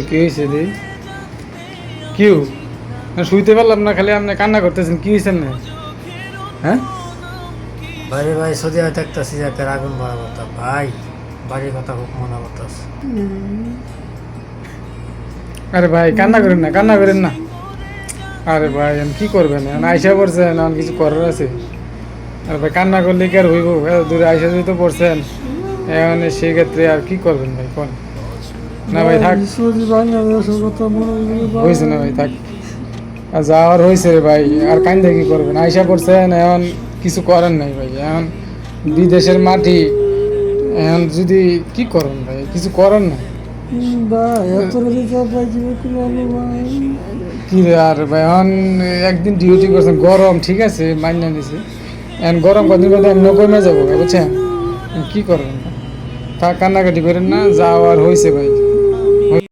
কি হয়েছে রে? কিউ শুইতে পারলাম না, খালি আপনি কান্না করতেছেন, কি হয়েছেন না? হ্যাঁ বাইরে ভাই সৌদি আরবে দেখতেছি যে একটা আগুন বড় কথা ভাই, বাড়ির কথা খুব মনে করতেছে। আরে ভাই কান্না করেন না, কান্না করেন না। আরে ভাই আমি কি করবেন, এখন আইসা পড়ছেন, এখন কিছু করার আছে? আরে ভাই কান্না করলে কি আর হইব? এত দূরে আইসা যেতে পড়ছেন, এখন সেই ক্ষেত্রে আর কি করবেন ভাই কোন? না ভাই থাক, সৌদি বাংলাদেশের কথা মনে করে হয়েছে না ভাই থাক। আর যাওয়ার হয়েছে রে ভাই, আর কান্দা কি করবেন? আইসা পড়ছেন, এখন কিছু করেন নাই ভাই, এখন বিদেশের মাটি, এখন যদি কি করেন ভাই, কিছু করেন না। ভাই এত রেখা ভাই জীবন কোনো ভাই কি রে আর ভাই, এখন একদিন ডিউটি করছেন, গরম ঠিক আছে মাইনা নিছে, এখন গরম কদিন বাদে এমনি কমে যাবো বুঝছেন, কি করবেন? তা কান্নাকাটি করেন না, যাওয়ার হয়েছে ভাই।